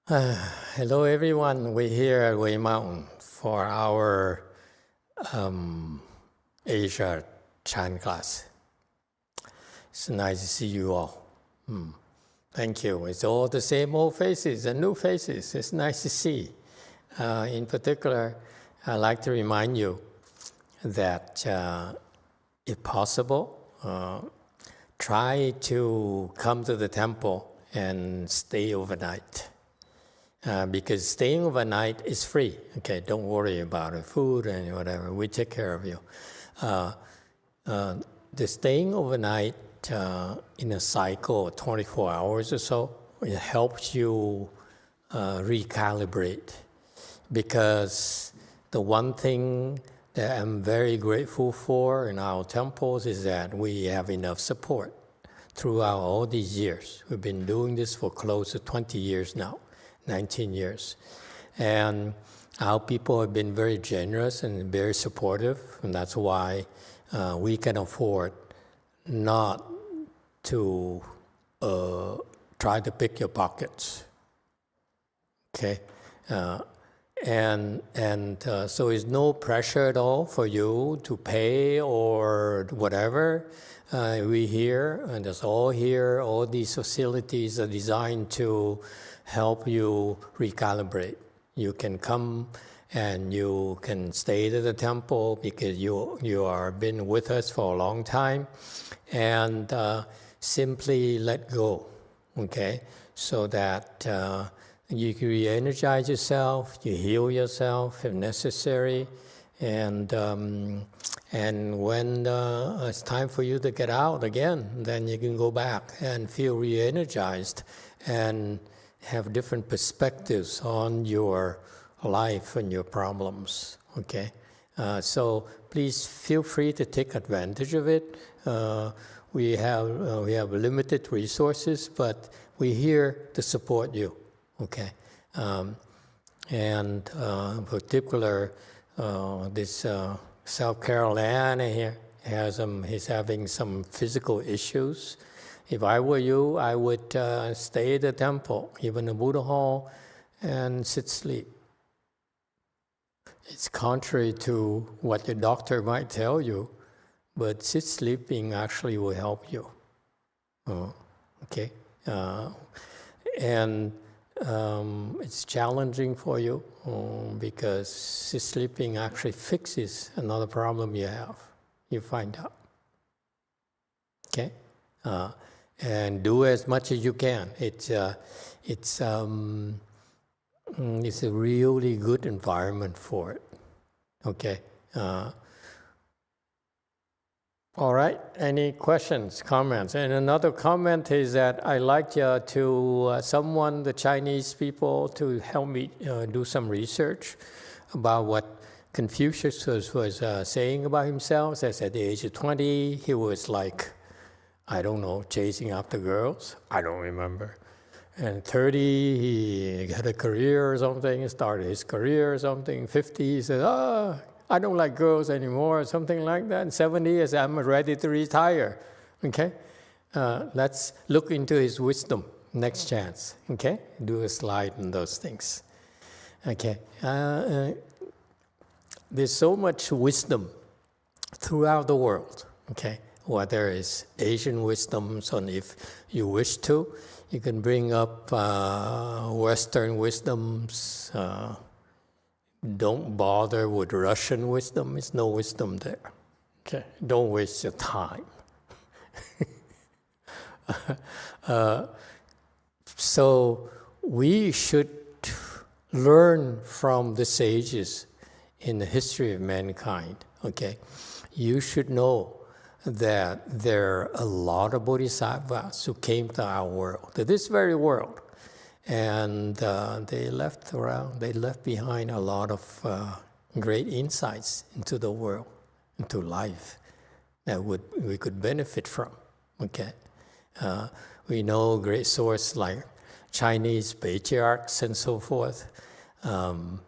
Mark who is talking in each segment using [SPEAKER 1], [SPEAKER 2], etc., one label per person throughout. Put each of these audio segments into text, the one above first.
[SPEAKER 1] Hello everyone, we're here at Way Mountain for our Asia Chan class. It's nice to see you all. Thank you. It's all the same old faces and new faces. It's nice to see. In particular, I'd like to remind you that if possible, try to come to the temple and stay overnight. Because staying overnight is free. Okay, don't worry about it, food and whatever. We take care of you. The staying overnight in a cycle of 24 hours or so, it helps you recalibrate. Because the one thing that I'm very grateful for in our temples is that we have enough support throughout all these years. We've been doing this for close to 20 years now. 19 years. And our people have been very generous and very supportive, and that's why we can afford not to try to pick your pockets. Okay? So it's no pressure at all for you to pay or whatever. We here, and it's all here, all these facilities are designed to help you recalibrate. You can come and you can stay to the temple because you are been with us for a long time, and simply let go, okay? So that you can re-energize yourself, you heal yourself if necessary, and when it's time for you to get out again, then you can go back and feel re-energized and have different perspectives on your life and your problems, okay? So please feel free to take advantage of it. We have limited resources, but we're here to support you, okay? In particular, this South Carolina here he's having some physical issues. If I were you, I would stay at the temple, even the Buddha Hall, and sleep. It's contrary to what your doctor might tell you, but sleeping actually will help you. Okay? It's challenging for you because sleeping actually fixes another problem you have. You find out. Okay? And do as much as you can. It's a really good environment for it. Okay. All right. Any questions, comments? And another comment is that I like the Chinese people, to help me do some research about what Confucius was saying about himself. Says at the age of 20, he was like, I don't know, chasing after girls. I don't remember. And 30, he had a career or something, started his career or something. 50, he said, I don't like girls anymore, or something like that. And 70, he said, I'm ready to retire. Okay? Let's look into his wisdom next chance. Okay? Do a slide on those things. Okay? There's so much wisdom throughout the world. Okay? Whether it's Asian wisdoms, and if you wish to, you can bring up Western wisdoms. Don't bother with Russian wisdom. There's no wisdom there. Okay? Don't waste your time. So we should learn from the sages in the history of mankind. Okay? You should know that there are a lot of bodhisattvas who came to our world, to this very world, and they left behind a lot of great insights into the world, into life, that we could benefit from. Okay, we know great sources like Chinese patriarchs and so forth. The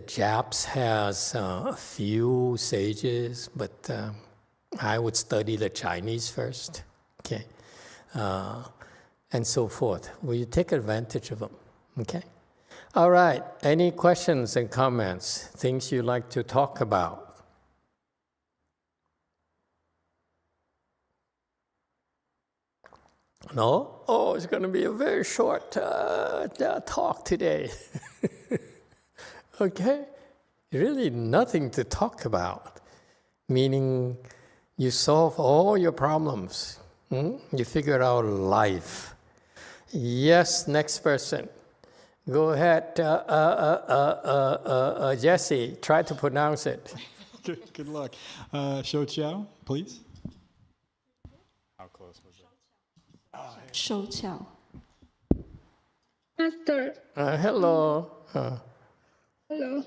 [SPEAKER 1] Japs has a few sages, but I would study the Chinese first, okay, and so forth. We take advantage of them. Okay. All right. Any questions and comments? Things you'd like to talk about? No? Oh, it's going to be a very short talk today. Okay? Really nothing to talk about. Meaning you solve all your problems. You figure out life. Yes, next person. Go ahead, Jesse. Try to pronounce it.
[SPEAKER 2] Good luck. Shou Qiao, please. How close was it?
[SPEAKER 3] Shou Qiao.
[SPEAKER 4] Master.
[SPEAKER 1] Hello.
[SPEAKER 4] Hello.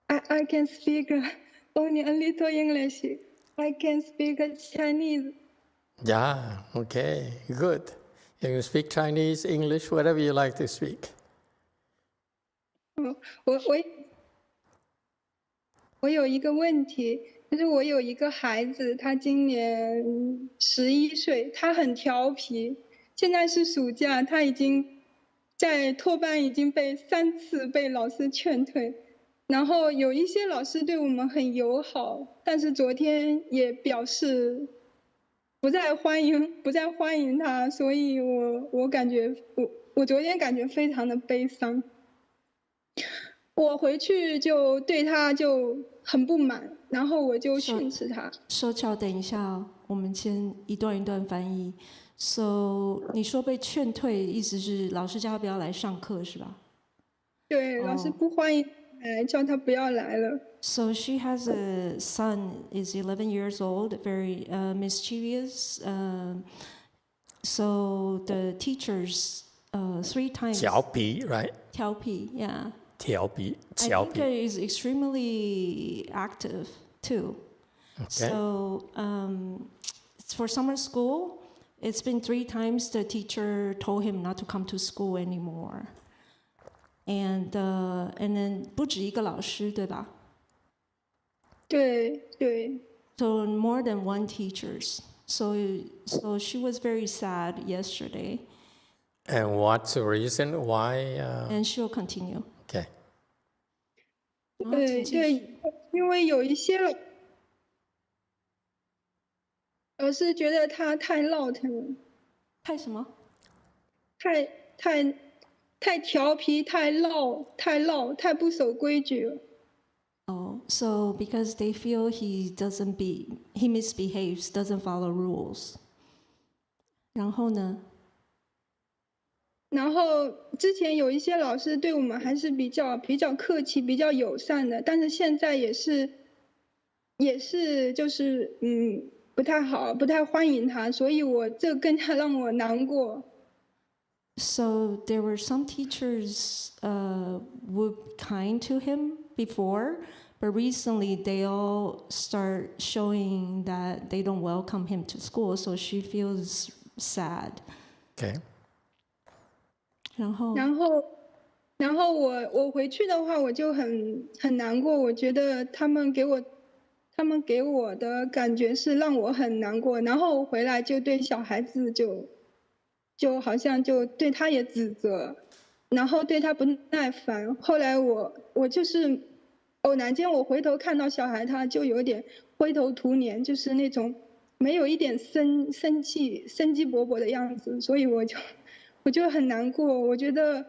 [SPEAKER 4] I can speak only a little English. I can speak Chinese.
[SPEAKER 1] Yeah, okay, good. You can speak Chinese, English, whatever you like to speak.
[SPEAKER 4] 我有一个问题，就是我有一个孩子，他今年11岁，他很调皮。现在是暑假，他已经在托班已经被3次被老师劝退，然后有一些老师对我们很友好，但是昨天也表示不再欢迎他，所以我感觉我昨天感觉非常的悲伤。我回去就对他就很不满，然后我就训斥他。
[SPEAKER 3] Shou Qiao，等一下，我们先一段一段翻译。So， 你说被劝退，意思是老师叫他不要来上课，是吧？
[SPEAKER 4] 对，老师不欢迎来，叫他不要来了。
[SPEAKER 3] So she has a son, is 11 years old, very mischievous. So the teachers 3 times.
[SPEAKER 1] 调皮 right?
[SPEAKER 3] 调皮 yeah.
[SPEAKER 1] 调皮
[SPEAKER 3] I think it is extremely active too.
[SPEAKER 1] Okay.
[SPEAKER 3] So for summer school, it's been 3 times the teacher told him not to come to school anymore. And then 不止一个老师，对吧？
[SPEAKER 4] 对。
[SPEAKER 3] So more than 1 teachers. So she was very sad yesterday.
[SPEAKER 1] And what's the reason why?
[SPEAKER 3] And she'll continue.
[SPEAKER 1] Okay.
[SPEAKER 4] 对，因为有一些老师觉得他太闹腾了。
[SPEAKER 3] 太什么？
[SPEAKER 4] 太调皮，太闹，太不守规矩了。
[SPEAKER 3] Oh, so because they feel he misbehaves, doesn't follow rules. 然后呢？
[SPEAKER 4] 然后之前有一些老师对我们还是比较客气、比较友善的，但是现在也是就是不太好，不太欢迎他，所以这更加让我难过。
[SPEAKER 3] So there were some teachers were kind to him before, but recently they all start showing that they don't welcome him to school, so she feels sad.
[SPEAKER 1] Okay.
[SPEAKER 4] 然后我回去的话，我就很难过。我觉得他们给我的感觉是让我很难过。然后回来就对小孩子就好像就对他也指责，然后对他不耐烦。后来我就是偶然间我回头看到小孩，他就有点灰头土脸，就是那种没有一点生气、生机勃勃的样子，所以我就很难过。我觉得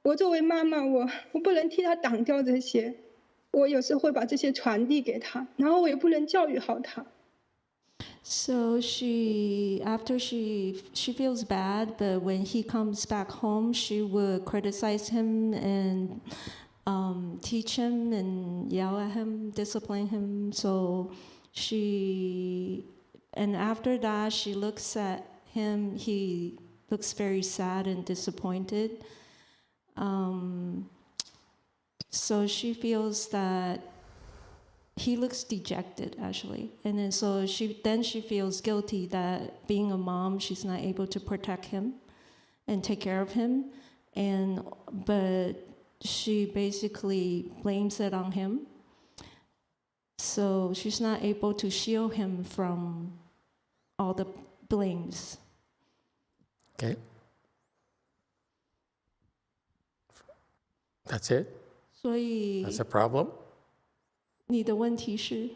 [SPEAKER 4] 我作为妈妈，我不能替他挡掉这些，我有时候会把这些传递给他，然后我也不能教育好他。
[SPEAKER 3] So after she feels bad, but when he comes back home, she will criticize him and teach him and yell at him, discipline him. So and after that, she looks at him. He looks very sad and disappointed. So she feels that he looks dejected, actually. And then so she feels guilty that being a mom, she's not able to protect him and take care of him. But she basically blames it on him. So she's not able to shield him from all the blames.
[SPEAKER 1] Okay? That's it?
[SPEAKER 3] 所以
[SPEAKER 1] That's a problem?
[SPEAKER 3] 你的问题是？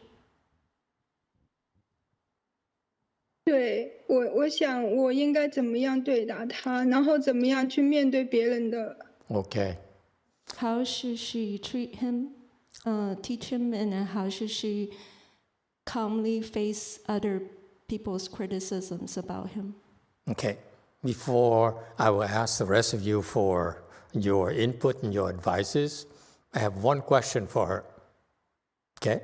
[SPEAKER 4] 对，我想我应该怎么样对待他，然后怎么样去面对别人的。
[SPEAKER 1] Okay.
[SPEAKER 3] How should she treat him, teach him, and then how should she calmly face other people's criticisms about him?
[SPEAKER 1] Okay. Before I will ask the rest of you for your input and your advices, I have one question for her. Okay?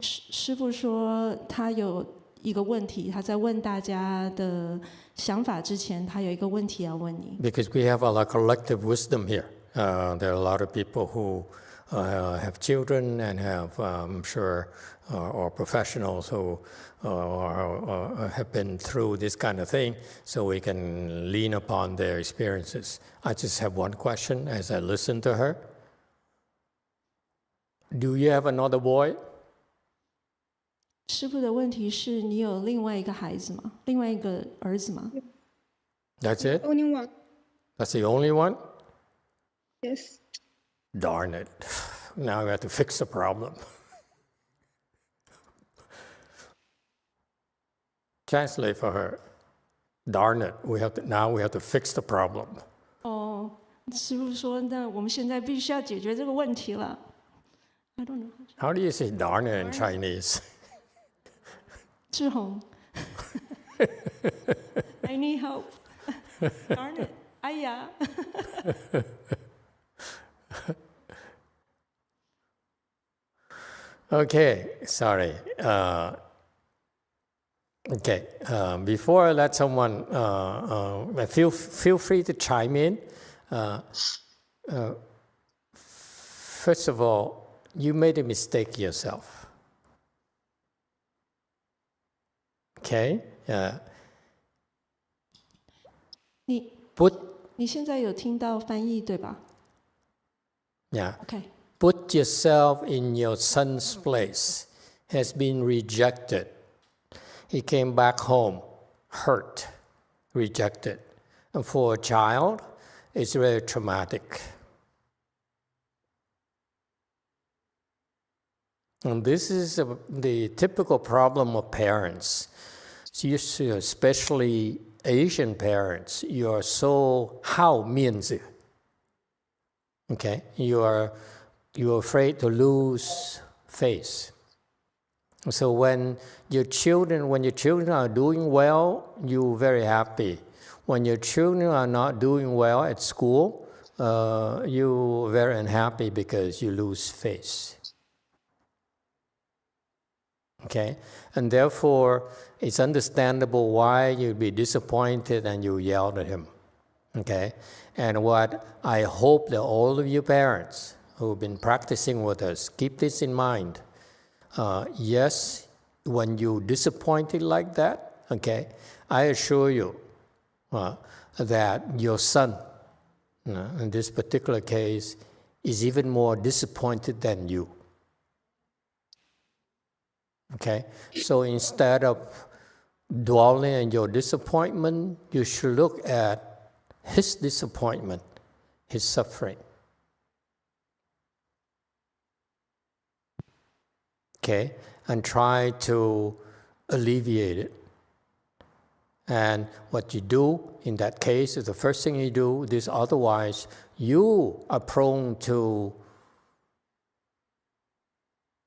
[SPEAKER 3] 师父说他有一个问题，他在问大家的想法之前，他有一个问题要问你。
[SPEAKER 1] Because we have a collective wisdom here. There are a lot of people who have children and have, I'm sure, or professionals who have been through this kind of thing, so we can lean upon their experiences. I just have one question as I listen to her. Do you have another boy?
[SPEAKER 3] 师父的问题是你有另外一个孩子吗？另外一个儿子吗？
[SPEAKER 1] That's it?
[SPEAKER 4] Only one.
[SPEAKER 1] That's the only one?
[SPEAKER 4] Yes.
[SPEAKER 1] Darn it. Now we have to fix the problem. Translate for her. Darn it. Now we have to fix the problem.
[SPEAKER 3] 哦，师父说，那我们现在必须要解决这个问题了。I don't know.
[SPEAKER 1] How do you say darn it in Chinese?
[SPEAKER 3] 志宏 I need help. Darn it. 哎呀。
[SPEAKER 1] Okay, sorry. Okay, before I let someone, feel free to chime in. First of all, you made a mistake yourself. Okay?
[SPEAKER 3] 你现在有听到翻译对吧？
[SPEAKER 1] Yeah.
[SPEAKER 3] Okay.
[SPEAKER 1] Put yourself in your son's place. Has been rejected. He came back home, hurt, rejected. And for a child, it's very traumatic. And this is the typical problem of parents. Especially Asian parents, you are so 好面子. Okay? You're afraid to lose face. So when your children are doing well, you're very happy. When your children are not doing well at school, you're very unhappy because you lose face. Okay? And therefore, it's understandable why you'd be disappointed and you yelled at him. Okay? And what I hope that all of you parents who've been practicing with us, keep this in mind. Yes, when you're disappointed like that, okay, I assure you that your son, in this particular case, is even more disappointed than you. Okay? So instead of dwelling on your disappointment, you should look at his disappointment, his suffering. Okay? And try to alleviate it. And what you do in that case is the first thing you do is otherwise you are prone to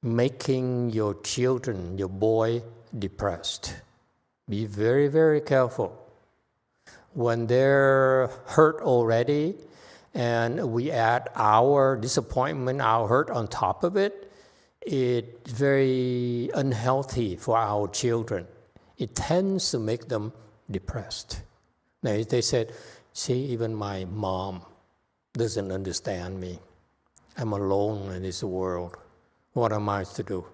[SPEAKER 1] making your children, your boy, depressed. Be very, very careful. When they're hurt already and we add our disappointment, our hurt on top of it, it's very unhealthy for our children. It tends to make them depressed. Now, they said, see, even my mom doesn't understand me. I'm alone in this world. What am I to do?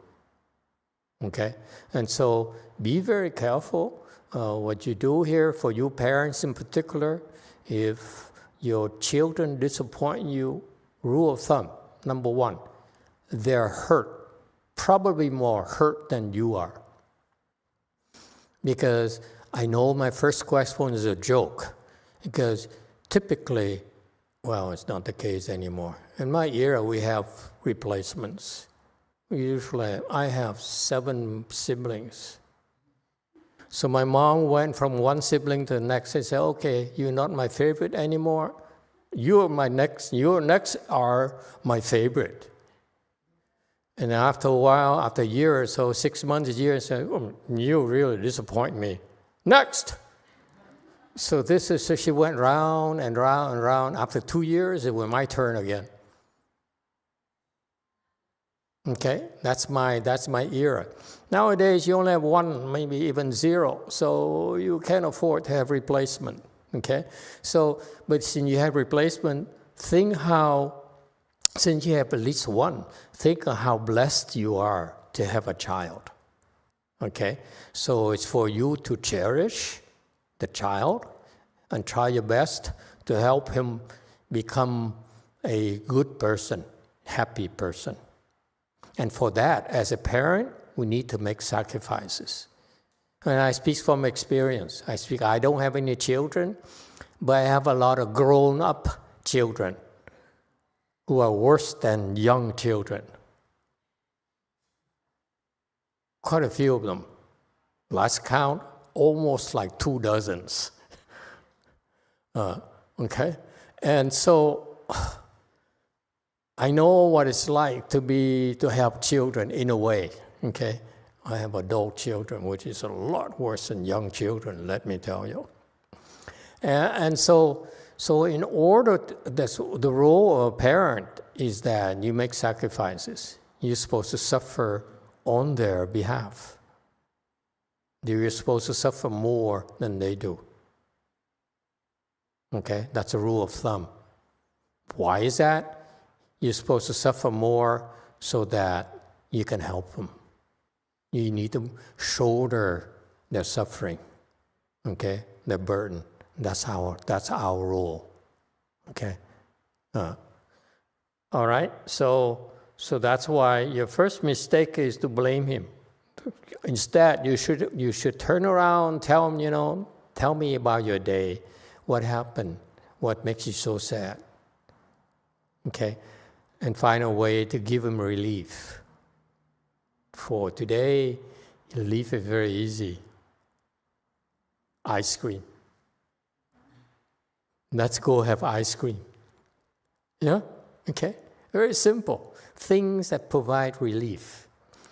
[SPEAKER 1] Okay? And so be very careful. What you do here, for you parents in particular, if your children disappoint you, rule of thumb, number one, they're hurt, probably more hurt than you are. Because I know my first question is a joke, because typically, well, it's not the case anymore. In my era, we have replacements. Usually, I have 7 siblings. So my mom went from one sibling to the next and said, okay, you're not my favorite anymore. Your next are my favorite. And after a while, after a year or so, 6 months, a year, said, oh, you really disappoint me. Next! So she went round and round and round. After 2 years, it was my turn again. Okay, that's my era. Nowadays, you only have 1, maybe even 0, so you can't afford to have replacement. Okay, so but since you have replacement, think how, since you have at least 1, think of how blessed you are to have a child. Okay, so it's for you to cherish the child and try your best to help him become a good person, happy person. And for that, as a parent, we need to make sacrifices. And I speak from experience. I don't have any children, but I have a lot of grown-up children who are worse than young children. Quite a few of them. Last count, almost like 2 dozens. Okay? And so I know what it's like to have children in a way, okay? I have adult children, which is a lot worse than young children, let me tell you. And so in order, the role of a parent is that you make sacrifices. You're supposed to suffer on their behalf. You're supposed to suffer more than they do. Okay, that's a rule of thumb. Why is that? You're supposed to suffer more so that you can help them. You need to shoulder their suffering, okay, their burden. That's our role, okay. All right. So that's why your first mistake is to blame him. Instead, you should turn around, tell him, tell me about your day, what happened, what makes you so sad, okay. And find a way to give him relief. For today, relief is very easy. Ice cream. Let's go have ice cream. Yeah? Okay? Very simple. Things that provide relief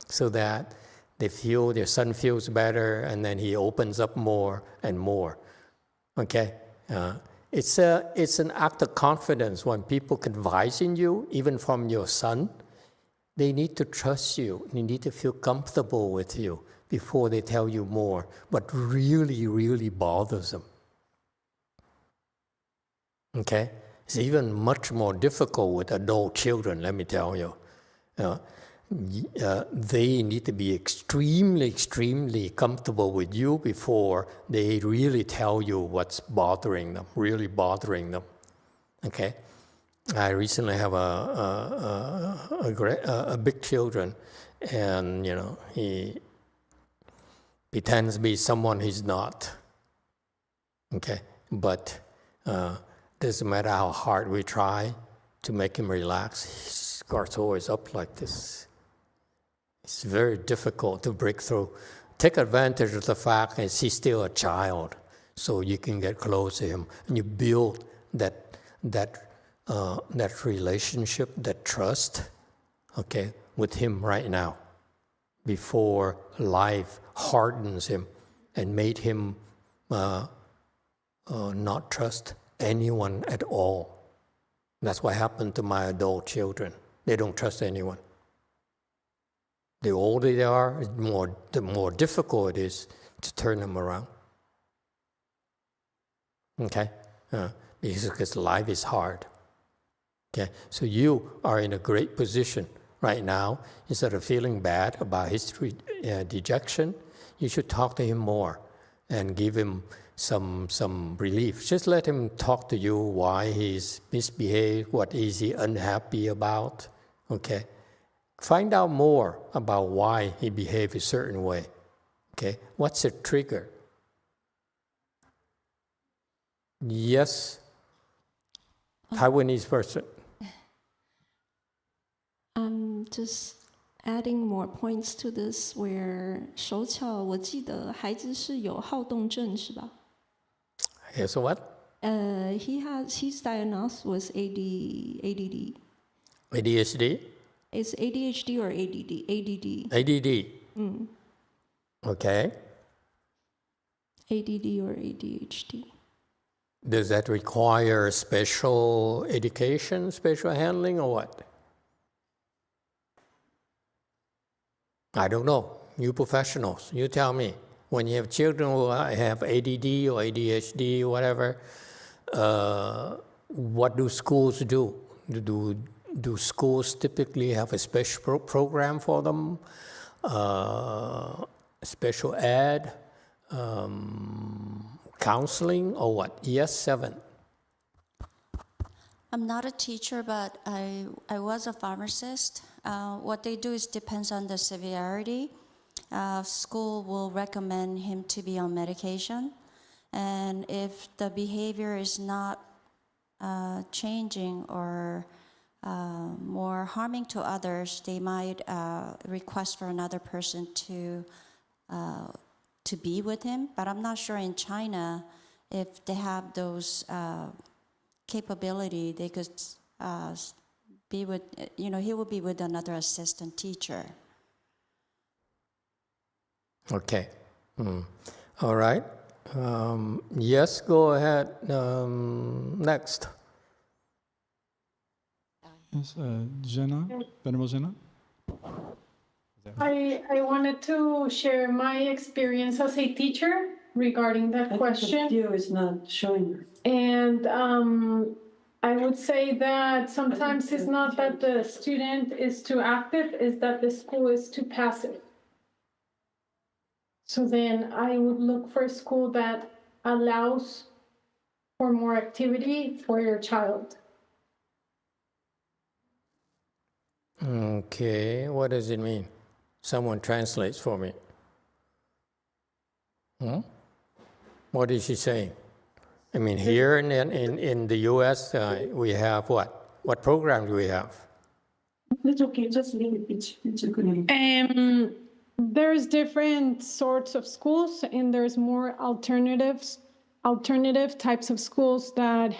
[SPEAKER 1] so that their son feels better, and then he opens up more and more. Okay? It's an act of confidence when people confide in you, even from your son. They need to trust you. They need to feel comfortable with you before they tell you more, but really, really bothers them. Okay? It's even much more difficult with adult children, let me tell you. They need to be extremely, extremely comfortable with you before they really tell you what's bothering them, really bothering them. Okay? I recently have a big children, and he pretends to be someone he's not. Okay? But doesn't matter how hard we try to make him relax, his guard's always up like this. It's very difficult to break through. Take advantage of the fact that he's still a child, so you can get close to him, and you build that relationship, that trust, okay, with him right now, before life hardens him and made him not trust anyone at all. That's what happened to my adult children. They don't trust anyone. The older they are, the more difficult it is to turn them around. Okay? Because life is hard. Okay? So you are in a great position right now. Instead of feeling bad about his dejection, you should talk to him more and give him some relief. Just let him talk to you why he's misbehaved, what is he unhappy about. Okay? Find out more about why he behaved a certain way. Okay? What's the trigger? Yes, Taiwanese person.
[SPEAKER 3] Just adding more points to this, where 手巧，我记得孩子是有好动症，是吧？
[SPEAKER 1] Yes, what?
[SPEAKER 3] He's diagnosed with ADD.
[SPEAKER 1] ADHD?
[SPEAKER 3] It's ADHD or ADD?
[SPEAKER 1] ADD. Okay.
[SPEAKER 3] ADD or ADHD.
[SPEAKER 1] Does that require special education, special handling, or what? I don't know. You professionals, you tell me. When you have children who have ADD or ADHD, whatever, what do schools do? Do schools typically have a special program for them? Special ed? Counseling, or what? Yes, 7.
[SPEAKER 5] I'm not a teacher, but I was a pharmacist. What they do is depends on the severity. School will recommend him to be on medication. And if the behavior is not changing or more harming to others, they might request for another person to be with him. But I'm not sure in China if they have those capability. They could be with, he will be with another assistant teacher.
[SPEAKER 1] Okay. All right. Yes, go ahead. Next.
[SPEAKER 2] Yes, Jenna, Venerable Jenna.
[SPEAKER 6] I wanted to share my experience as a teacher regarding that question.
[SPEAKER 7] The video is not showing.
[SPEAKER 6] And I would say that sometimes it's not that the student is too active, it's that the school is too passive. So then I would look for a school that allows for more activity for your child.
[SPEAKER 1] Okay, what does it mean? Someone translates for me. What is she saying? I mean, here in the U.S., we have what? What program do we have?
[SPEAKER 7] It's okay, just leave it. It's okay.
[SPEAKER 6] There's different sorts of schools, and there's more alternative types of schools that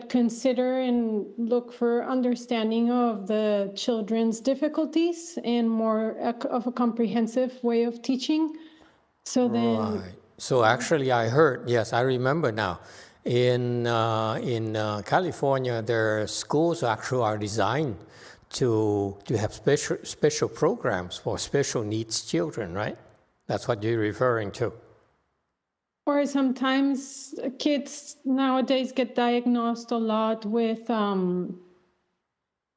[SPEAKER 6] consider and look for understanding of the children's difficulties and more of a comprehensive way of teaching. So then,
[SPEAKER 1] Right. So actually, I heard. Yes, I remember now. In California, their schools actually are designed to have special programs for special needs children, right? That's what you're referring to.
[SPEAKER 6] or sometimes kids nowadays get diagnosed a lot with a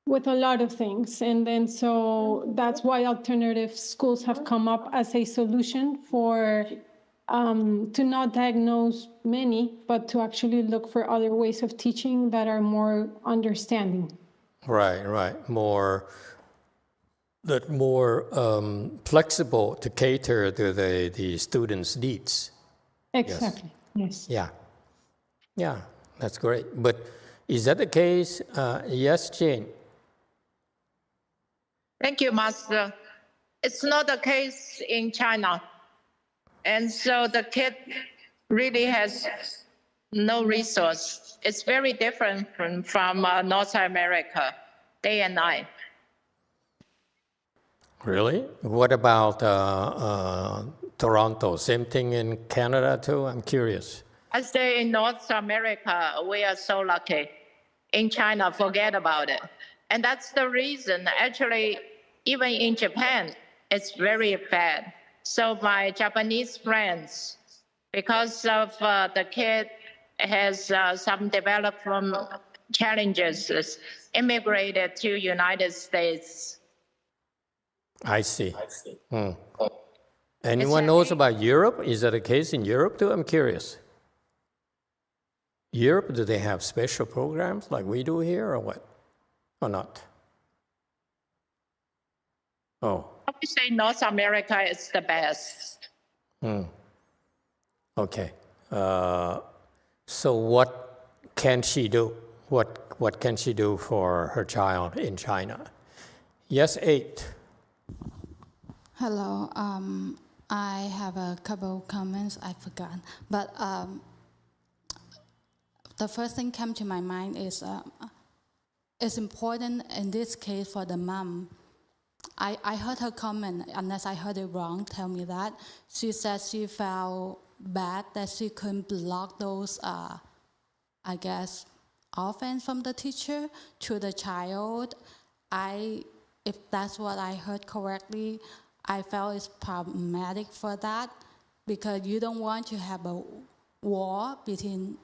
[SPEAKER 6] lot of things, and then so that's why alternative schools have come up as a solution for to not diagnose many, but to actually look for other ways of teaching that are more understanding.
[SPEAKER 1] Right. More flexible to cater to the students' needs.
[SPEAKER 6] Exactly. Yes.
[SPEAKER 1] Yeah, that's great. But is that the case? Yes, Jane.
[SPEAKER 8] Thank you, Master. It's not the case in China. And so the kid really has no resource. It's very different from North America, day and night.
[SPEAKER 1] Really? What about Toronto? Same thing in Canada too? I'm curious.
[SPEAKER 8] I say in North America, we are so lucky. In China, forget about it. And that's the reason, actually, even in Japan, it's very bad. So my Japanese friends, because of the kid has some development challenges, immigrated to United States.
[SPEAKER 1] I see. Anyone knows about Europe? Is that the case in Europe too? I'm curious. Europe, do they have special programs like we do here or what? Or not? Oh.
[SPEAKER 8] I would say North America is the best.
[SPEAKER 1] Okay. So what can she do? What can she do for her child in China? Yes, 8.
[SPEAKER 9] Hello. I have a couple of comments. I forgot. But the first thing came to my mind is it's important in this case for the mom. I heard her comment, unless I heard it wrong, tell me that. She said she felt bad that she couldn't block those, I guess, offense from the teacher to the child. If that's what I heard correctly, I felt it's problematic for that because you don't want to have a war between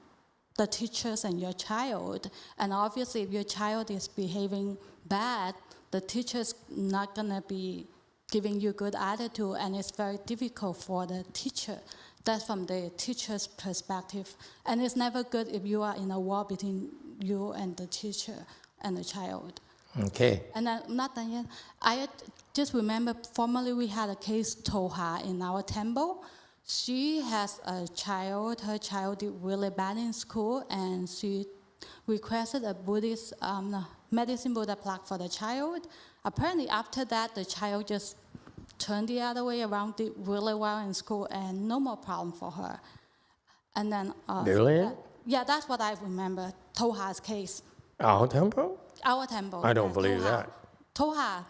[SPEAKER 9] the teachers and your child. And obviously, if your child is behaving bad, the teacher's not gonna be giving you good attitude, and it's very difficult for the teacher. That's from the teacher's perspective. And it's never good if you are in a war between you and the teacher and the child.
[SPEAKER 1] Okay.
[SPEAKER 9] And I'm not done yet. I just remember formerly we had a case, Toha, in our temple. She has a child. Her child did really bad in school, and she requested a Buddhist medicine Buddha plaque for the child. Apparently, after that, the child just turned the other way around, did really well in school, and no more problem for her. And then,
[SPEAKER 1] really?
[SPEAKER 9] Yeah, that's what I remember. Toha's case.
[SPEAKER 1] Our temple?
[SPEAKER 9] Our temple.
[SPEAKER 1] I don't
[SPEAKER 9] yes,
[SPEAKER 1] believe
[SPEAKER 9] Toha.
[SPEAKER 1] that.
[SPEAKER 9] Toha,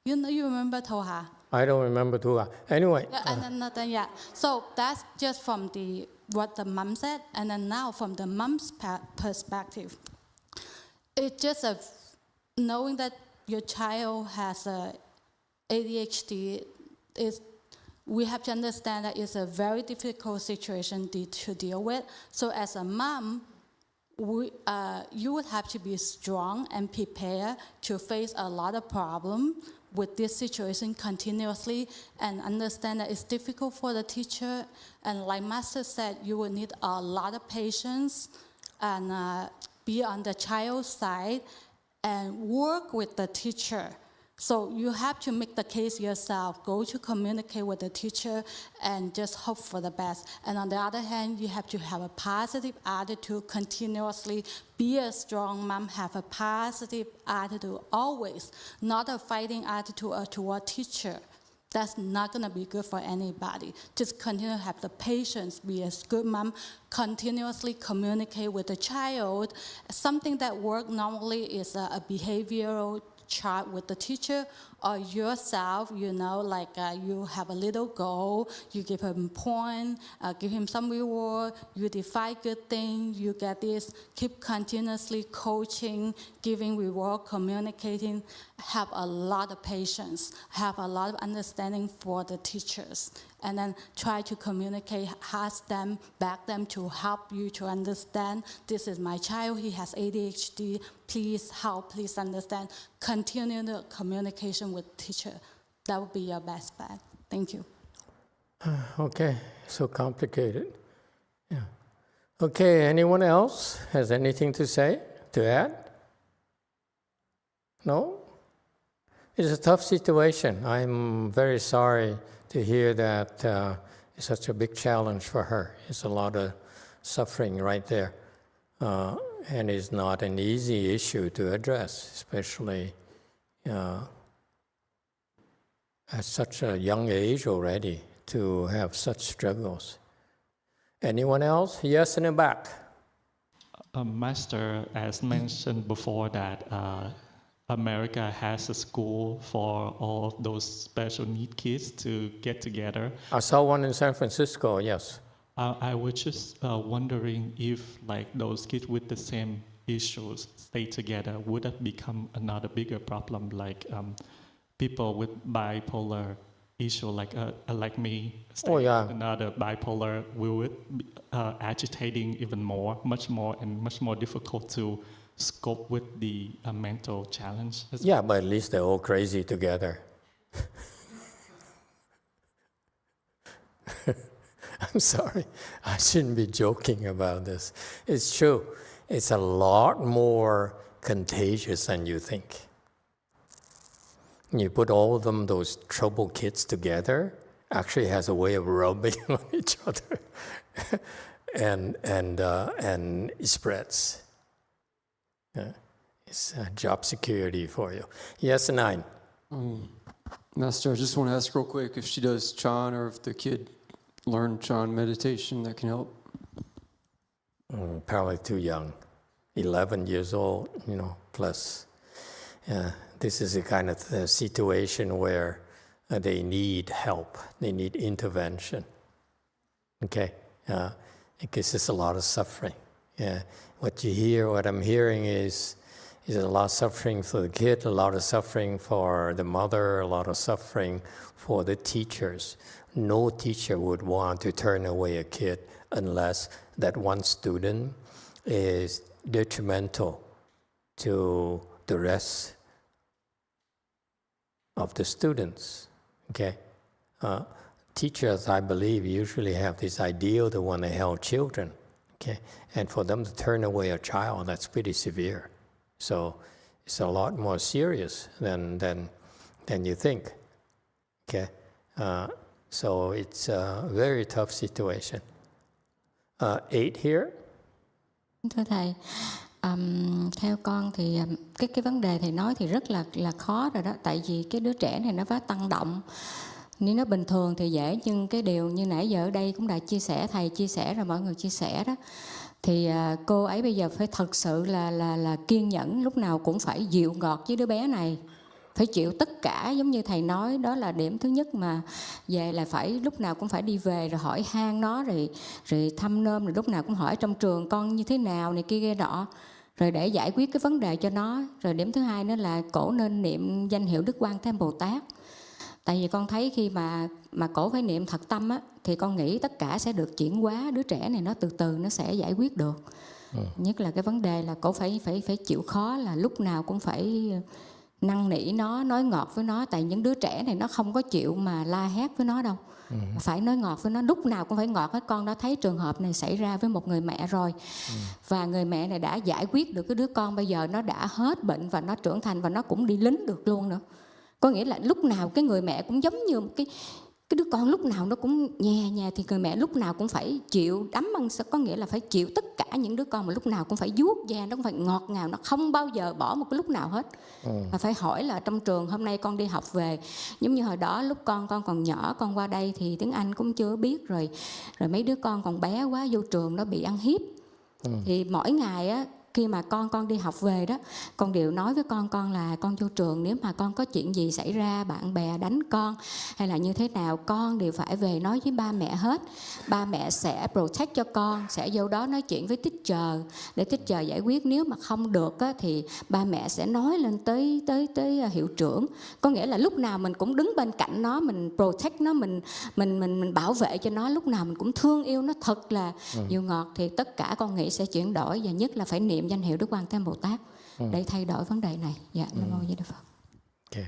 [SPEAKER 9] you remember Toha?
[SPEAKER 1] I don't remember too. Anyway.
[SPEAKER 9] Yeah, and then nothing. Yeah. So that's just from what the mom said, and then now from the mom's perspective, it's just knowing that your child has ADHD. We have to understand that it's a very difficult situation to deal with. So as a mom, you would have to be strong and prepare to face a lot of problems with this situation continuously, and understand that it's difficult for the teacher. And like Master said, you will need a lot of patience and be on the child's side and work with the teacher. So you have to make the case yourself, go to communicate with the teacher and just hope for the best. And on the other hand, you have to have a positive attitude continuously, be a strong mom, have a positive attitude always, not a fighting attitude toward teacher. That's not gonna be good for anybody. Just continue to have the patience, be a good mom, continuously communicate with the child. Something that works normally is a behavioral chart with the teacher or yourself, like you have a little goal, you give him point, give him some reward, you define good things, you get this, keep continuously coaching, giving reward, communicating, have a lot of patience, have a lot of understanding for the teachers, and then try to communicate, ask them, back them to help you to understand, this is my child, he has ADHD, please help, please understand. Continue the communication with teacher. That would be your best bet. Thank you.
[SPEAKER 1] Okay, so complicated. Yeah. Okay, anyone else has anything to say, to add? No? It's a tough situation. I'm very sorry to hear that it's such a big challenge for her. It's a lot of suffering right there. And it's not an easy issue to address, especially at such a young age already to have such struggles. Anyone else? Yes, in the back.
[SPEAKER 10] Master, as mentioned before, that America has a school for all of those special need kids to get together.
[SPEAKER 1] I saw one in San Francisco, yes.
[SPEAKER 10] I was just wondering if those kids with the same issues stay together, would that become another bigger problem, people with bipolar issue like me, another bipolar, will it be agitating even more, much more difficult to cope with the mental challenge?
[SPEAKER 1] Yeah, but at least they're all crazy together. I'm sorry, I shouldn't be joking about this. It's true. It's a lot more contagious than you think. You put all of them, those trouble kids together, actually has a way of rubbing on each other. and it spreads. It's job security for you. Yes, 9.
[SPEAKER 11] Master, I just want to ask real quick if she does Chan or if the kid learned Chan meditation, that can help.
[SPEAKER 1] Probably too young. 11 years old, plus. This is a kind of situation where they need help. They need intervention. Okay? Because there's a lot of suffering. What I'm hearing is a lot of suffering for the kid, a lot of suffering for the mother, a lot of suffering for the teachers. No teacher would want to turn away a kid unless that one student is detrimental to the rest of the students. Okay? Teachers, I believe, usually have this ideal to want to help children. Okay? And for them to turn away a child, that's pretty severe. So it's a lot more serious than you think. Okay? So it's a very tough situation. 8 here.
[SPEAKER 12] Thưa Thầy, theo con thì cái vấn đề Thầy nói thì rất là khó rồi đó. Tại vì cái đứa trẻ này nó phải tăng động. Nếu nó bình thường thì dễ, nhưng cái điều như nãy giờ ở đây cũng đã chia sẻ, Thầy chia sẻ rồi mọi người chia sẻ đó. Thì cô ấy bây giờ phải thật sự là kiên nhẫn, lúc nào cũng phải dịu ngọt với đứa bé này. Phải chịu tất cả, giống như Thầy nói, đó là điểm thứ nhất, mà về là phải lúc nào cũng phải đi về rồi hỏi han nó, rồi thăm nôm, rồi lúc nào cũng hỏi trong trường con như thế nào này kia nọ, rồi để giải quyết cái vấn đề cho nó. Rồi điểm thứ hai nữa là cổ nên niệm danh hiệu Đức Quan Thế Âm Bồ Tát. Tại vì con thấy khi mà cổ phải niệm thật tâm á, thì con nghĩ tất cả sẽ được chuyển hóa, đứa trẻ này nó từ từ nó sẽ giải quyết được. Nhất là cái vấn đề là cổ phải chịu khó, là lúc nào cũng phải năn nỉ nó, nói ngọt với nó. Tại những đứa trẻ này nó không có chịu mà la hét với nó đâu. Phải nói ngọt với nó, lúc nào cũng phải ngọt hết. Con đã thấy trường hợp này xảy ra với một người mẹ rồi. Và người mẹ này đã giải quyết được cái đứa con, bây giờ nó đã hết bệnh và nó trưởng thành và nó cũng đi lính được luôn nữa. Có nghĩa là lúc nào cái người mẹ cũng giống như cái đứa con, lúc nào nó cũng nhè, thì người mẹ lúc nào cũng phải chịu đấm ăn, có nghĩa là phải chịu tất cả những đứa con, mà lúc nào cũng phải vuốt da, nó cũng phải ngọt ngào, nó không bao giờ bỏ một cái lúc nào hết. Và phải hỏi là trong trường hôm nay con đi học về, giống như hồi đó lúc con còn nhỏ, con qua đây thì tiếng Anh cũng chưa biết, rồi mấy đứa con còn bé quá, vô trường nó bị ăn hiếp. Thì mỗi ngày á, khi mà con đi học về đó, con đều nói với con là con vô trường, nếu mà con có chuyện gì xảy ra, bạn bè đánh con hay là như thế nào, con đều phải về nói với ba mẹ hết. Ba mẹ sẽ protect cho con, sẽ vô đó nói chuyện với teacher để teacher giải quyết. Nếu mà không được á, thì ba mẹ sẽ nói lên tới hiệu trưởng. Có nghĩa là lúc nào mình cũng đứng bên cạnh nó, mình protect nó, mình bảo vệ cho nó, lúc nào mình cũng thương yêu nó thật là dịu ngọt. Thì tất cả con nghĩ sẽ chuyển đổi, và nhất là phải niệm danh hiệu Đức Quan Thế Âm Bồ Tát để thay đổi vấn đề này. Dạ, Nam Mô Di Đà Phật.
[SPEAKER 1] Okay.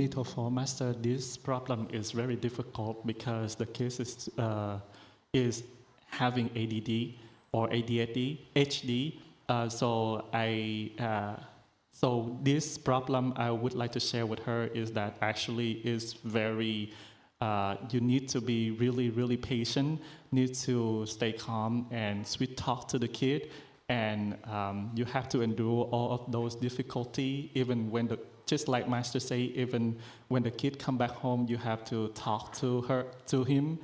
[SPEAKER 10] Before Master, this problem is very difficult because the case is having ADD or ADHD. So this problem I would like to share with her is that actually is very, you need to be really, really patient, need to stay calm and sweet talk to the kid. And you have to endure all of those difficulty, even when just like Master say, even when the kid come back home, you have to talk to him,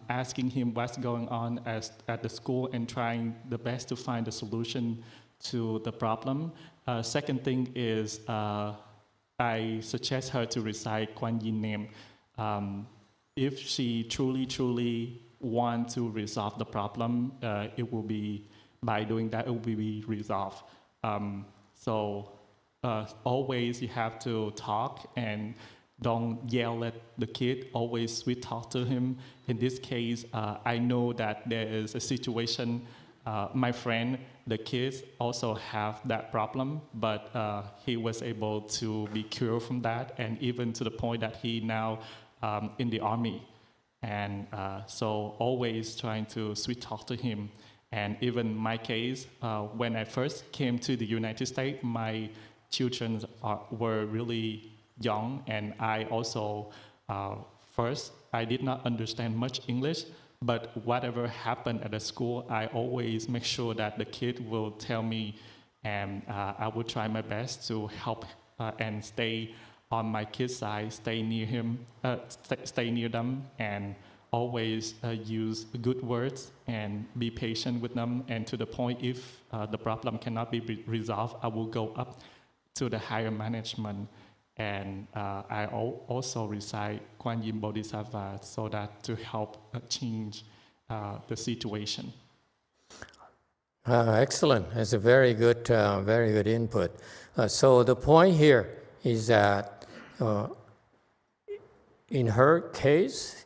[SPEAKER 10] asking him what's going on at the school and trying the best to find a solution to the problem. Second thing is I suggest her to recite Kuan Yin name. If she truly want to resolve the problem, it will be, by doing that, it will be resolved. So always you have to talk and don't yell at the kid, always sweet talk to him. In this case, I know that there is a situation, my friend, the kids also have that problem, but he was able to be cured from that, and even to the point that he now in the army. And so always trying to sweet talk to him And even my case, when I first came to the United States, my children were really young, and I also, first, I did not understand much English, but whatever happened at the school, I always make sure that the kid will tell me, and I will try my best to help and stay on my kid's side, stay near him, stay near them, and always use good words and be patient with them. And to the point, if the problem cannot be resolved, I will go up to the higher management. And I also recite Kuan Yin Bodhisattva so that to help change the situation.
[SPEAKER 1] Excellent. That's a very good input. So the point here is that in her case,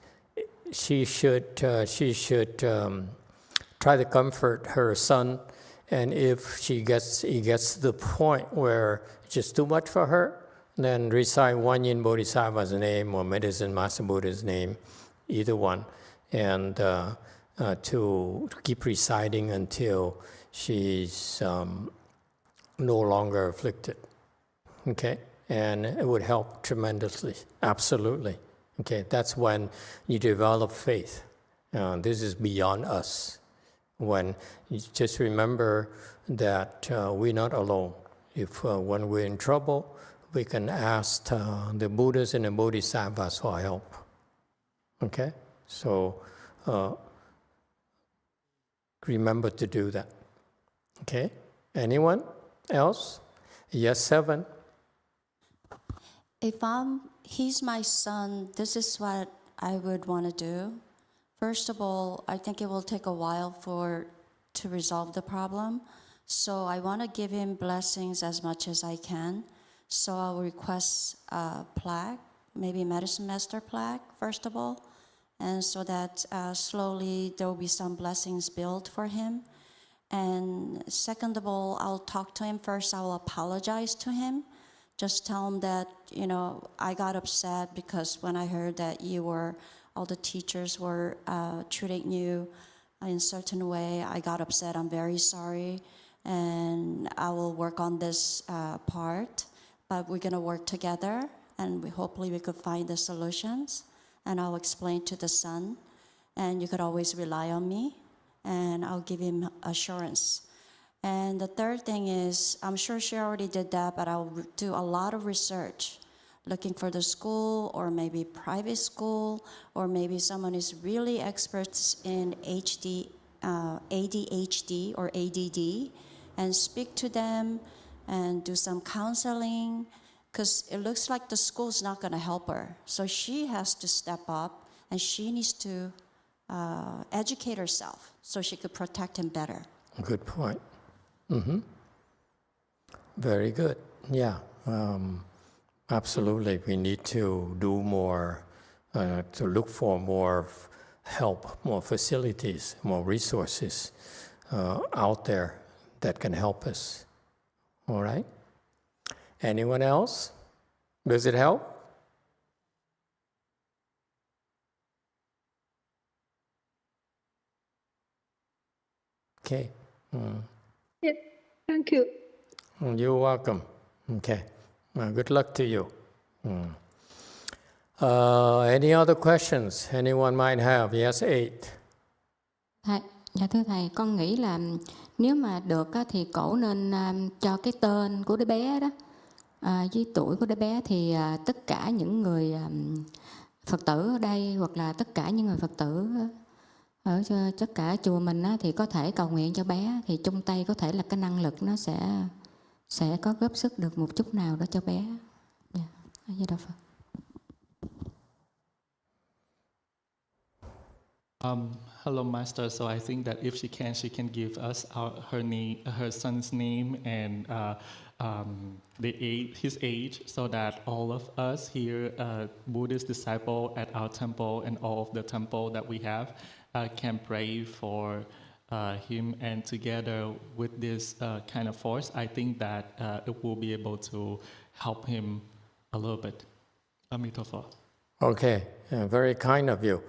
[SPEAKER 1] she should try to comfort her son, and if he gets to the point where it's just too much for her, then recite Kuan Yin Bodhisattva's name or Medicine Master Buddha's name, either one, and to keep reciting until she's no longer afflicted. Okay, and it would help tremendously. Absolutely. Okay, that's when you develop faith. This is beyond us. When you just remember that we're not alone. If when we're in trouble, we can ask the Buddhas and the Bodhisattvas for help. Okay, so remember to do that. Okay, anyone else? Yes, 7.
[SPEAKER 5] If he's my son, this is what I would want to do. First of all, I think it will take a while to resolve the problem. So I want to give him blessings as much as I can. So I'll request a plaque, maybe medicine master plaque, first of all. And so that slowly there will be some blessings built for him. And second of all, I'll talk to him first. I will apologize to him. Just tell him that, I got upset because when I heard that all the teachers were treating you in a certain way, I got upset. I'm very sorry. And I will work on this part. But we're going to work together, and hopefully we could find the solutions. And I'll explain to the son. And you could always rely on me. And I'll give him assurance. And the third thing is, I'm sure she already did that, but I'll do a lot of research, looking for the school or maybe private school, or maybe someone is really experts in ADHD or ADD, and speak to them and do some counseling, because it looks like the school's not going to help her. So she has to step up, and she needs to educate herself so she could protect him better.
[SPEAKER 1] Good point. Mm-hmm. Very good. Yeah, absolutely. We need to do more, to look for more help, more facilities, more resources out there that can help us. All right? Anyone else? Does it help? Okay.
[SPEAKER 4] Yes, thank you.
[SPEAKER 1] You're welcome. Okay. Good luck to you. Any other questions anyone might have? Yes, 8.
[SPEAKER 12] Dạ thưa thầy, con nghĩ là nếu mà được thì cổ nên cho cái tên của đứa bé đó với tuổi của đứa bé, thì tất cả những người Phật tử ở đây hoặc là tất cả những người Phật tử ở tất cả chùa mình thì có thể cầu nguyện cho bé, thì chung tay có thể là cái năng lực nó sẽ có góp sức được một chút nào đó cho bé. Dạ, Di Đà Phật.
[SPEAKER 10] Hello, Master. So I think that if she can give us her son's name and his age, so that all of us here, Buddhist disciple at our temple and all of the temple that we have, can pray for him. And together with this kind of force, I think that it will be able to help him a little bit. Amitabha.
[SPEAKER 1] Okay, very kind of you.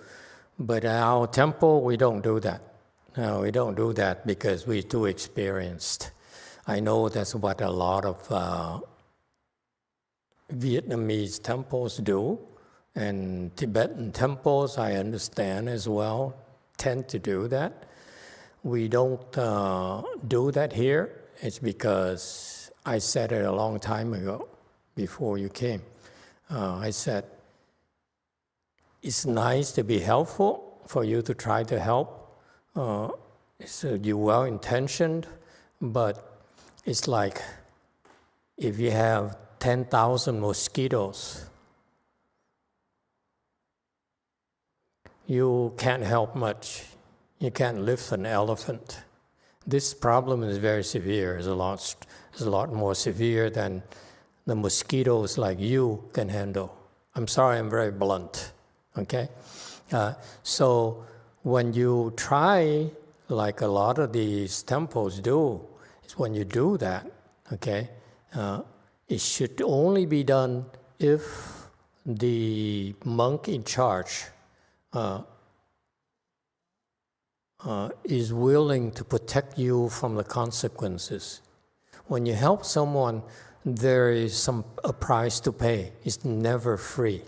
[SPEAKER 1] But at our temple, we don't do that. No, we don't do that because we're too experienced. I know that's what a lot of Vietnamese temples do, and Tibetan temples, I understand as well, tend to do that. We don't do that here. It's because I said it a long time ago, before you came. I said, it's nice to be helpful, for you to try to help. So you're well-intentioned, but it's like if you have 10,000 mosquitoes, you can't help much. You can't lift an elephant. This problem is very severe. It's a lot more severe than the mosquitoes like you can handle. I'm sorry, I'm very blunt, okay? So when you try, like a lot of these temples do, is when you do that, okay, it should only be done if the monk in charge is willing to protect you from the consequences. When you help someone, there is a price to pay. It's never free.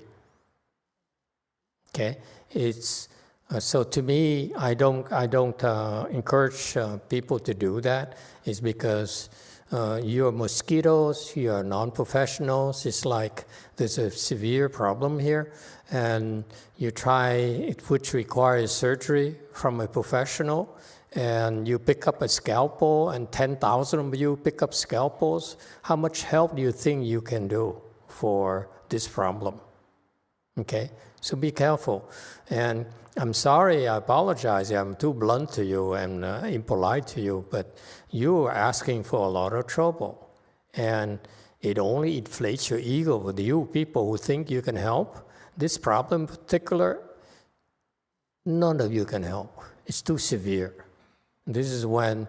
[SPEAKER 1] Okay, it's so to me, I don't encourage people to do that. It's because you're mosquitoes, you're non-professionals. It's like there's a severe problem here, and you try it, which requires surgery from a professional, and you pick up a scalpel, and 10,000 of you pick up scalpels. How much help do you think you can do for this problem? Okay, so be careful. And I'm sorry, I apologize, I'm too blunt to you and impolite to you, but you are asking for a lot of trouble. And it only inflates your ego with you people who think you can help. This problem in particular, none of you can help. It's too severe. This is when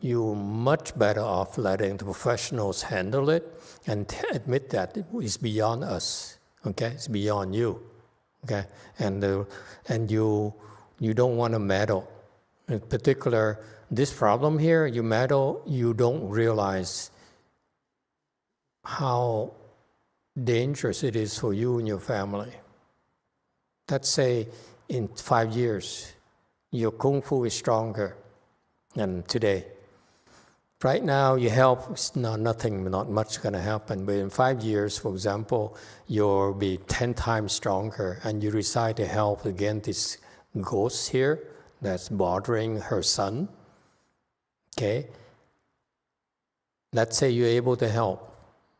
[SPEAKER 1] you're much better off letting the professionals handle it and admit that it's beyond us. Okay, it's beyond you. Okay, and you don't want to meddle. In particular, this problem here, you meddle, you don't realize how dangerous it is for you and your family. Let's say in 5 years, your kung fu is stronger than today. Right now, you help, it's not much going to happen. But in 5 years, for example, you'll be 10 times stronger, and you decide to help against this ghost here that's bothering her son. Okay? Let's say you're able to help.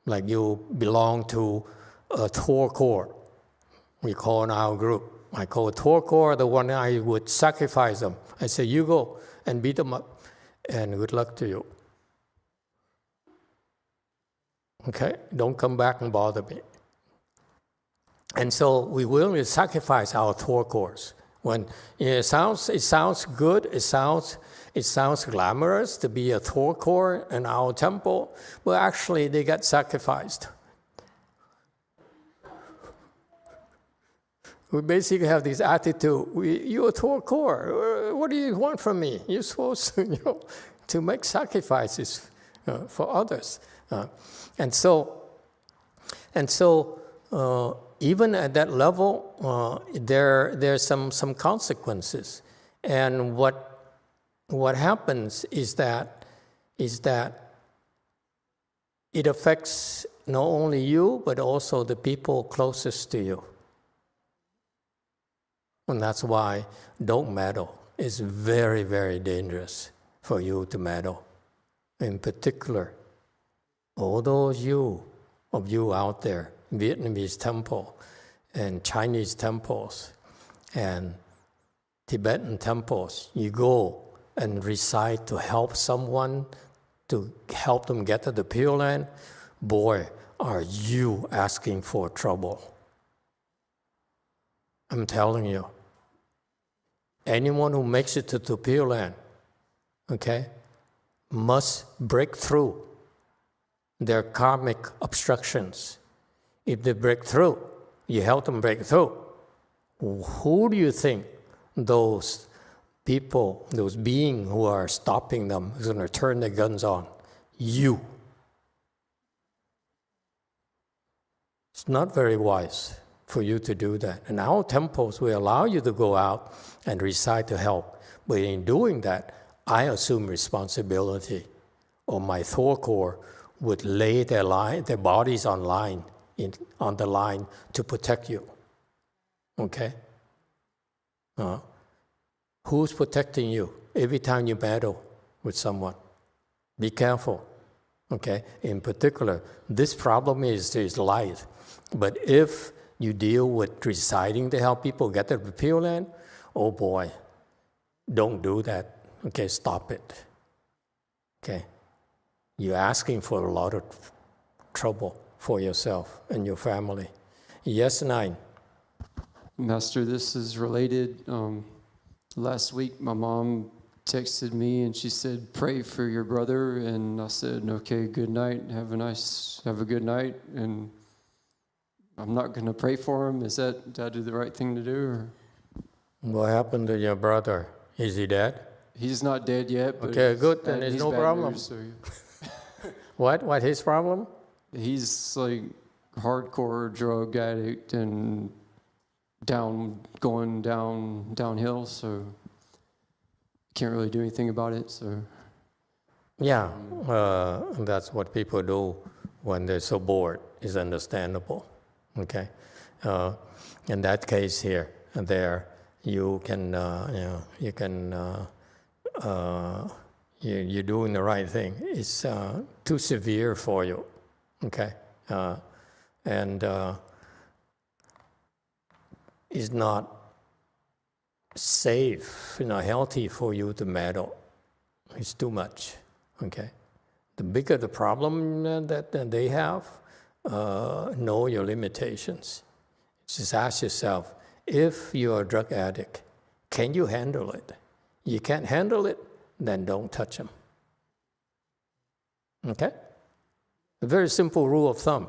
[SPEAKER 1] Like you belong to a Tor Corps. We call in our group. I call Tor Corps the one I would sacrifice them. I say, you go and beat them up, and good luck to you. Okay, don't come back and bother me. And so we willingly sacrifice our Tor Corps. When it sounds good, it sounds glamorous to be a Tor Corps in our temple, but actually they get sacrificed. We basically have this attitude: you're a Tor Corps. What do you want from me? You're supposed to, to make sacrifices for others. And so, even at that level, there's some consequences. And what happens is that it affects not only you, but also the people closest to you. And that's why don't meddle. It's very, very dangerous for you to meddle. In particular, all those of you out there, Vietnamese temple and Chinese temples and Tibetan temples, you go and recite to help someone, to help them get to the Pure Land, boy, are you asking for trouble. I'm telling you. Anyone who makes it to the Pure Land, okay, must break through their karmic obstructions. If they break through, you help them break through. Who do you think those people, those beings who are stopping them, is going to turn their guns on you. It's not very wise for you to do that. In our temples, we allow you to go out and recite to help. But in doing that, I assume responsibility, or my Thor core would lay their bodies on the line to protect you. Okay? Who's protecting you every time you battle with someone? Be careful. Okay? In particular, this problem is light. But if you deal with reciting to help people get to the Pureland, oh boy, don't do that. Okay, stop it. Okay? You're asking for a lot of trouble for yourself and your family. Yes, 9.
[SPEAKER 11] Master, this is related. Last week, my mom texted me and she said, pray for your brother. And I said, okay, good night. Have a good night. And I'm not going to pray for him. Did I do the right thing to do? Or?
[SPEAKER 1] What happened to your brother? Is he dead?
[SPEAKER 11] He's not dead yet. But
[SPEAKER 1] okay, good. Then there's no problem.
[SPEAKER 11] News, so
[SPEAKER 1] What his problem?
[SPEAKER 11] He's like hardcore drug addict and going downhill, so can't really do anything about it. So
[SPEAKER 1] yeah, that's what people do when they're so bored. Is understandable. Okay, in that case here and there, you're doing the right thing. It's too severe for you. Okay, and it's not safe, healthy for you to meddle. It's too much. Okay, the bigger the problem that they have, know your limitations. Just ask yourself, if you're a drug addict, can you handle it? You can't handle it, then don't touch them. Okay? A very simple rule of thumb.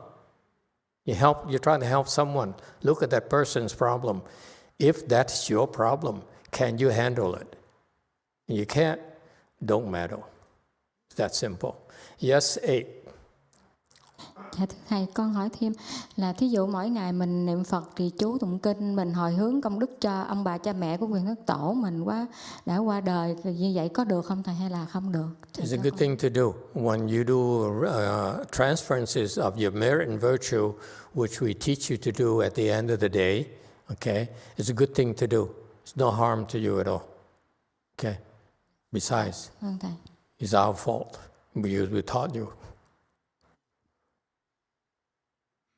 [SPEAKER 1] You're trying to help someone. Look at that person's problem. If that's your problem, can you handle it? You can't, don't meddle. It's that simple. Yes, 8.
[SPEAKER 12] Dạ thưa Thầy, con hỏi thêm là thí dụ mỗi ngày mình niệm Phật trì chú tụng kinh, mình hồi hướng công đức cho ông bà cha mẹ của quyền thất tổ mình đã qua đời, như vậy có được không Thầy hay là không được?
[SPEAKER 1] It's a good thing to do. When you do transferences of your merit and virtue, which we teach you to do at the end of the day, okay, it's a good thing to do. It's no harm to you at all. Okay? Besides, it's our fault because we taught you.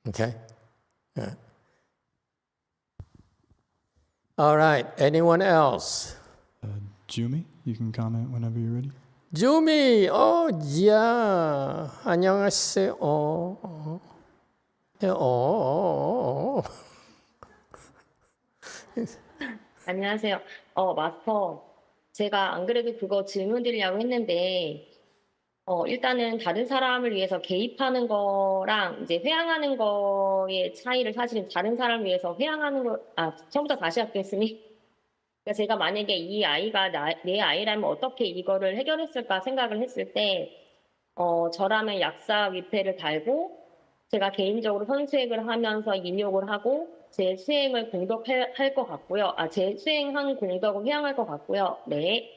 [SPEAKER 1] Okay? Yeah. All right. Anyone else?
[SPEAKER 2] Jumi, you can comment whenever you're ready.
[SPEAKER 1] Jumi! Oh, yeah. 안녕하세요.
[SPEAKER 13] 안녕하세요. 마스터. 제가 안 그래도 그거 질문 드리려고 했는데, 일단은 다른 사람을 위해서 개입하는 거랑 이제 회양하는 거의 차이를 사실은 다른 사람을 위해서 회양하는 거, 처음부터 다시 하겠으니. 그러니까 제가 만약에 이 아이가 내 아이라면 어떻게 이거를 해결했을까 생각을 했을 때, 저라면 약사 위패를 달고, 제가 개인적으로 선수행을 하면서 인욕을 하고, 제 수행을 공덕할 것 같고요. 제 수행한 공덕을 회양할 것 같고요. 네.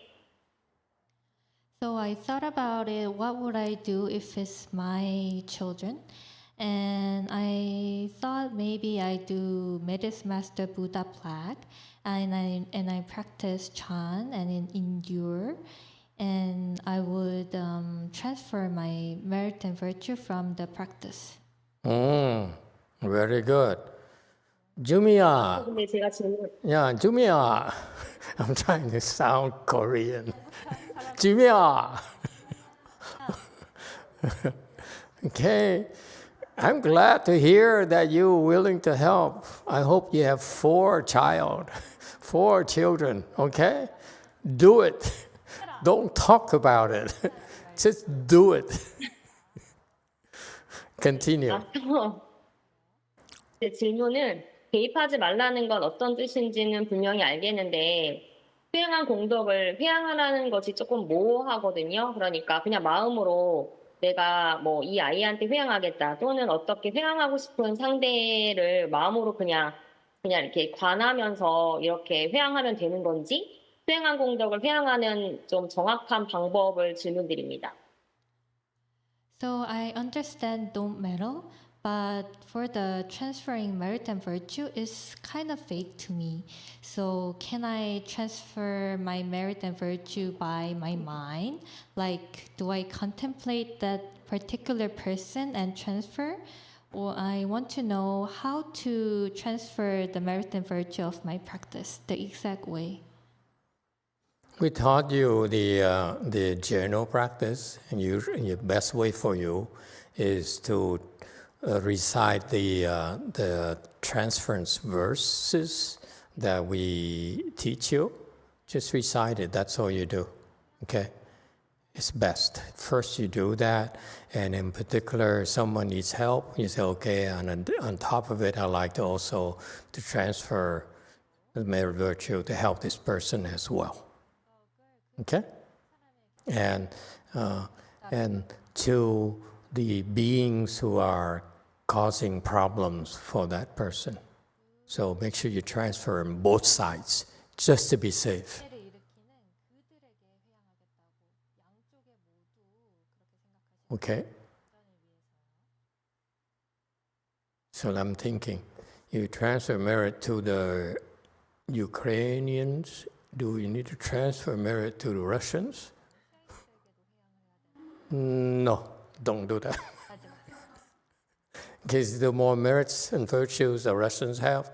[SPEAKER 3] So I thought about it, what would I do if it's my children? And I thought maybe I do Medis Master Buddha plaque, and I practice Chan and endure, and I would transfer my merit and virtue from the practice.
[SPEAKER 1] Very good. Jumiya. Yeah, Jumiya. I'm trying to sound Korean. Jumiya. Okay. I'm glad to hear that you're willing to help. I hope you have 4 children, okay? Do it. Don't talk about it. Just do it. Continue.
[SPEAKER 13] 제 질문은 개입하지 말라는 건 어떤 뜻인지는 분명히 알겠는데 수행한 공덕을 회양하라는 것이 조금 모호하거든요. 그러니까 그냥 마음으로 내가 뭐 이 아이한테 회양하겠다 또는 어떻게 회양하고 싶은 상대를 마음으로 그냥 이렇게 관하면서 이렇게 회양하면 되는 건지 수행한 공덕을 회양하는 좀 정확한 방법을 질문드립니다.
[SPEAKER 14] So I understand don't meddle, but for the transferring merit and virtue is kind of vague to me. So can I transfer my merit and virtue by my mind? Like, do I contemplate that particular person and transfer? Or I want to know how to transfer the merit and virtue of my practice, the exact way.
[SPEAKER 1] We taught you the general practice, and the best way for you is to recite the transference verses that we teach you. Just recite it. That's all you do. Okay, it's best. First, you do that, and in particular, someone needs help. You say, okay, and on top of it, I like to also to transfer the merit virtue to help this person as well. Okay, and to the beings who are causing problems for that person. So make sure you transfer on both sides, just to be safe. Okay. So I'm thinking, you transfer merit to the Ukrainians. Do you need to transfer merit to the Russians? No, don't do that. Because the more merits and virtues the Russians have,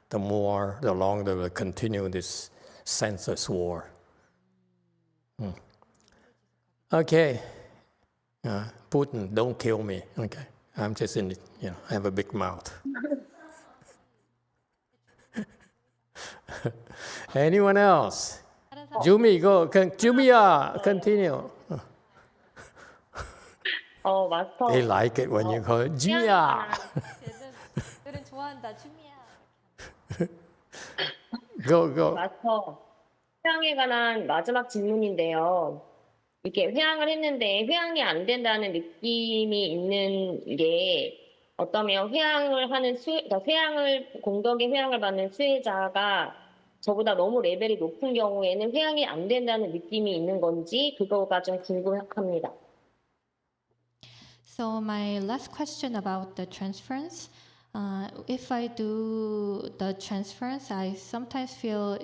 [SPEAKER 1] the longer they'll continue this senseless war. Okay. Putin, don't kill me. Okay. I'm just in it, I have a big mouth. Anyone else? Jumi, go. Jumia, continue.
[SPEAKER 13] 마스터.
[SPEAKER 1] They like it when you call it Jumia. Go.
[SPEAKER 13] 마스터. 회양에 관한 마지막 질문인데요. 이렇게 회양을 했는데 회양이 안 된다는 느낌이 있는 게 어떠면 회양을 하는 공덕의 회양을 받는 수혜자가 저보다 너무 레벨이 높은 경우에는 회양이 안 된다는 느낌이 있는 건지 그거가 좀 궁금합니다.
[SPEAKER 14] So my last question about the transference. If I do the transference, I sometimes feel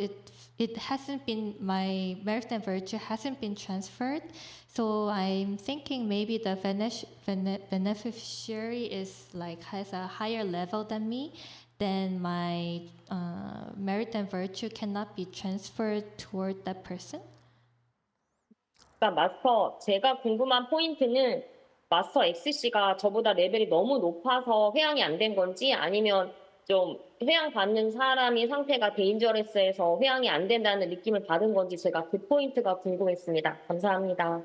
[SPEAKER 14] it hasn't been, my merit and virtue hasn't been transferred. So I'm thinking maybe the beneficiary has a higher level than me. Then my merit and virtue cannot be transferred toward that person.
[SPEAKER 13] 그러니까 마스터, 제가 궁금한 포인트는 마스터 XC가 저보다 레벨이 너무 높아서 회양이 안 된 건지 아니면 좀 회양 받는 사람이 상태가 데인저러스해서 회양이 안 된다는 느낌을 받은 건지 제가 그 포인트가 궁금했습니다. 감사합니다.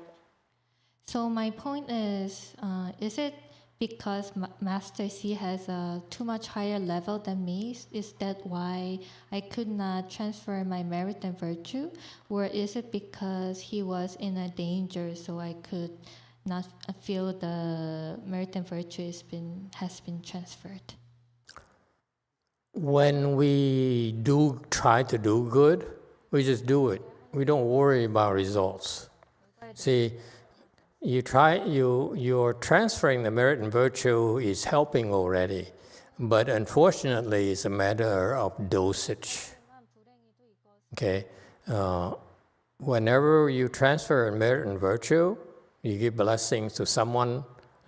[SPEAKER 14] So my point is it because Master C has a too much higher level than me? Is that why I could not transfer my merit and virtue? Or is it because he was in a danger, so I could not feel the merit and virtue has been transferred?
[SPEAKER 1] When we try to do good, we just do it. We don't worry about results. See, you're transferring the merit and virtue is helping already, but unfortunately it's a matter of dosage. Okay, whenever you transfer merit and virtue, you give blessings to someone,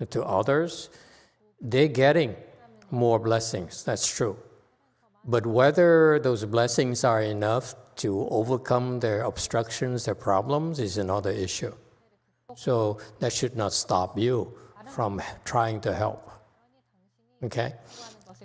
[SPEAKER 1] to others, they're getting more blessings, that's true. But whether those blessings are enough to overcome their obstructions, their problems, is another issue. So that should not stop you from trying to help. Okay?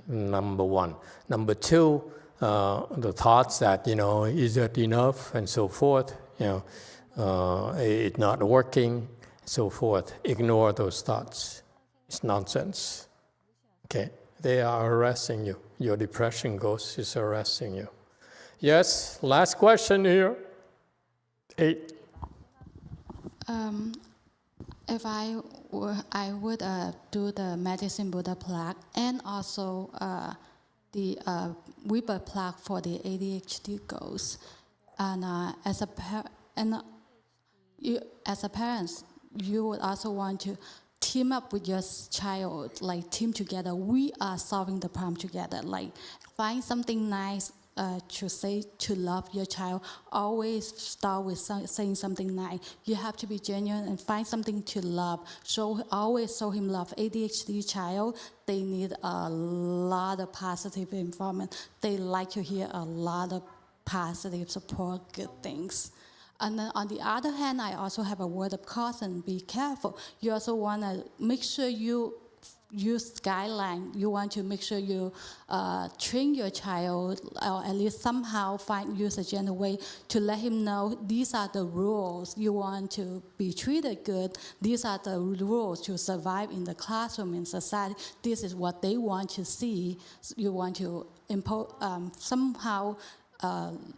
[SPEAKER 1] Number one. Number two, the thoughts that, is that enough and so forth, it's not working, so forth. Ignore those thoughts. It's nonsense. Okay? They are harassing you. Your depression ghost is harassing you. Yes, last question here. 8.
[SPEAKER 9] If I would do the medicine Buddha plaque and also the Weber plaque for the ADHD goals. And as a parent, you would also want to team up with your child, like team together. We are solving the problem together. Like find something nice to say to love your child. Always start with saying something nice. You have to be genuine and find something to love. Always show him love. ADHD child, they need a lot of positive environment. They like to hear a lot of positive support, good things. And then on the other hand, I also have a word of caution. Be careful. You also want to make sure you use guideline. You want to make sure you train your child, or at least somehow use a gentle way to let him know these are the rules. You want to be treated good. These are the rules to survive in the classroom, in society. This is what they want to see. You want to impose somehow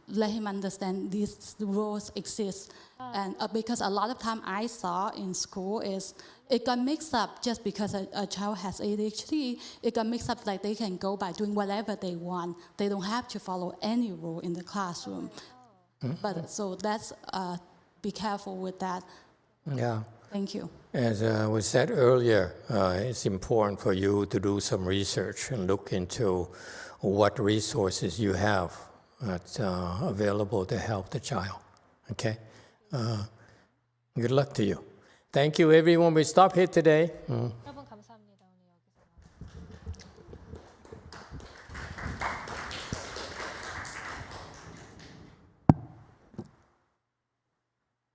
[SPEAKER 9] let him understand these rules exist. And because a lot of time I saw in school is it got mixed up just because a child has ADHD. It got mixed up like they can go by doing whatever they want. They don't have to follow any rule in the classroom. But so that's be careful with that.
[SPEAKER 1] Yeah.
[SPEAKER 9] Thank you.
[SPEAKER 1] As we said earlier, it's important for you to do some research and look into what resources you have that's available to help the child. Okay? Good luck to you. Thank you, everyone. We stop here today.